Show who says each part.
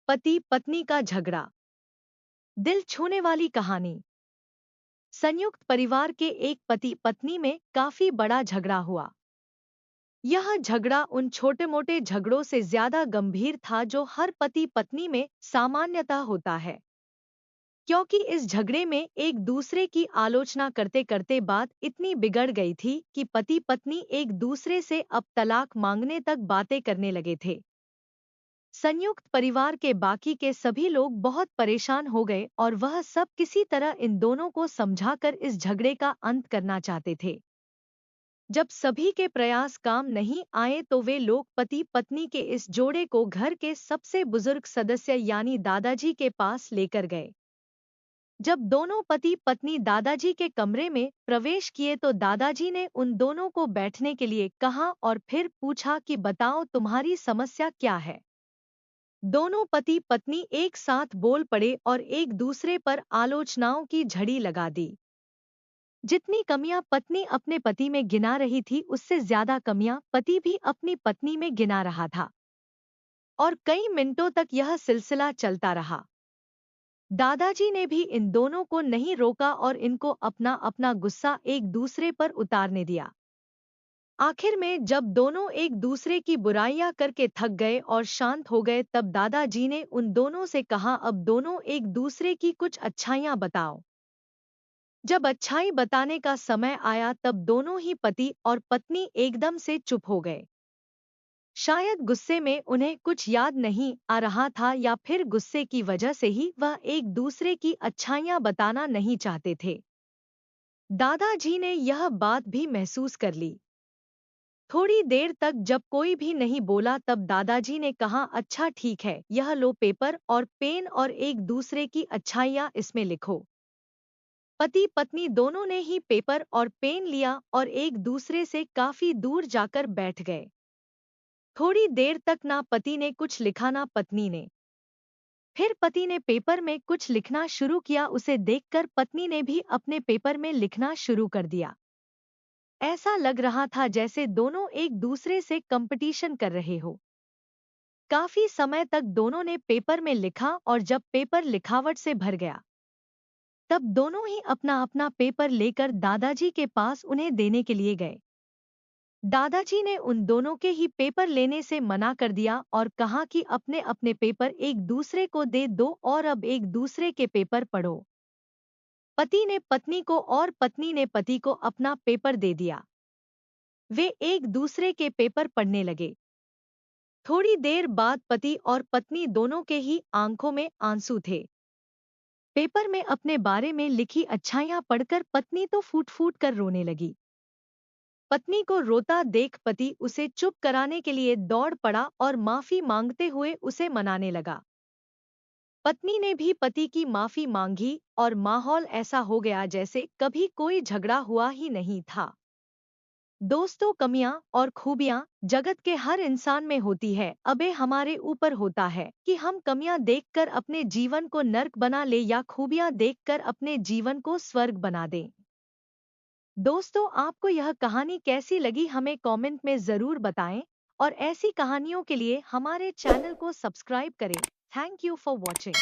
Speaker 1: पति पत्नी का झगड़ा। दिल छूने वाली कहानी। संयुक्त परिवार के एक पति पत्नी में काफी बड़ा झगड़ा हुआ। यह झगड़ा उन छोटे मोटे झगड़ों से ज्यादा गंभीर था जो हर पति पत्नी में सामान्यतः होता है, क्योंकि इस झगड़े में एक दूसरे की आलोचना करते करते बात इतनी बिगड़ गई थी कि पति पत्नी एक दूसरे से अब तलाक मांगने तक बातें करने लगे थे। संयुक्त परिवार के बाकी के सभी लोग बहुत परेशान हो गए और वह सब किसी तरह इन दोनों को समझाकर इस झगड़े का अंत करना चाहते थे। जब सभी के प्रयास काम नहीं आए तो वे लोग पति पत्नी के इस जोड़े को घर के सबसे बुजुर्ग सदस्य यानी दादाजी के पास लेकर गए। जब दोनों पति पत्नी दादाजी के कमरे में प्रवेश किए तो दादाजी ने उन दोनों को बैठने के लिए कहा और फिर पूछा कि बताओ तुम्हारी समस्या क्या है। दोनों पति पत्नी एक साथ बोल पड़े और एक दूसरे पर आलोचनाओं की झड़ी लगा दी। जितनी कमियां पत्नी अपने पति में गिना रही थी उससे ज्यादा कमियां पति भी अपनी पत्नी में गिना रहा था, और कई मिनटों तक यह सिलसिला चलता रहा। दादाजी ने भी इन दोनों को नहीं रोका और इनको अपना अपना गुस्सा एक दूसरे पर उतारने दिया। आखिर में जब दोनों एक दूसरे की बुराइयां करके थक गए और शांत हो गए तब दादाजी ने उन दोनों से कहा अब दोनों एक दूसरे की कुछ अच्छाइयां बताओ। जब अच्छाई बताने का समय आया तब दोनों ही पति और पत्नी एकदम से चुप हो गए। शायद गुस्से में उन्हें कुछ याद नहीं आ रहा था या फिर गुस्से की वजह से ही वह एक दूसरे की अच्छाइयां बताना नहीं चाहते थे। दादाजी ने यह बात भी महसूस कर ली। थोड़ी देर तक जब कोई भी नहीं बोला तब दादाजी ने कहा अच्छा ठीक है, यह लो पेपर और पेन और एक दूसरे की अच्छाइयां इसमें लिखो। पति पत्नी दोनों ने ही पेपर और पेन लिया और एक दूसरे से काफी दूर जाकर बैठ गए। थोड़ी देर तक ना पति ने कुछ लिखा ना पत्नी ने। फिर पति ने पेपर में कुछ लिखना शुरू किया। उसे देखकर पत्नी ने भी अपने पेपर में लिखना शुरू कर दिया। ऐसा लग रहा था जैसे दोनों एक दूसरे से कंपटीशन कर रहे हो। काफी समय तक दोनों ने पेपर में लिखा और जब पेपर लिखावट से भर गया तब दोनों ही अपना अपना पेपर लेकर दादाजी के पास उन्हें देने के लिए गए। दादाजी ने उन दोनों के ही पेपर लेने से मना कर दिया और कहा कि अपने अपने पेपर एक दूसरे को दे दो और अब एक दूसरे के पेपर पढ़ो। पति ने पत्नी को और पत्नी ने पति को अपना पेपर दे दिया। वे एक दूसरे के पेपर पढ़ने लगे। थोड़ी देर बाद पति और पत्नी दोनों के ही आंखों में आंसू थे। पेपर में अपने बारे में लिखी अच्छाइयां पढ़कर पत्नी तो फूट फूट कर रोने लगी। पत्नी को रोता देख पति उसे चुप कराने के लिए दौड़ पड़ा और माफी मांगते हुए उसे मनाने लगा। पत्नी ने भी पति की माफी मांगी और माहौल ऐसा हो गया जैसे कभी कोई झगड़ा हुआ ही नहीं था। दोस्तों, कमियां और खूबियां जगत के हर इंसान में होती है। अबे हमारे ऊपर होता है कि हम कमियां देखकर अपने जीवन को नर्क बना ले या खूबियां देखकर अपने जीवन को स्वर्ग बना दें। दोस्तों, आपको यह कहानी कैसी लगी हमें कमेंट में जरूर बताएं और ऐसी कहानियों के लिए हमारे चैनल को सब्सक्राइब करें। Thank you for watching.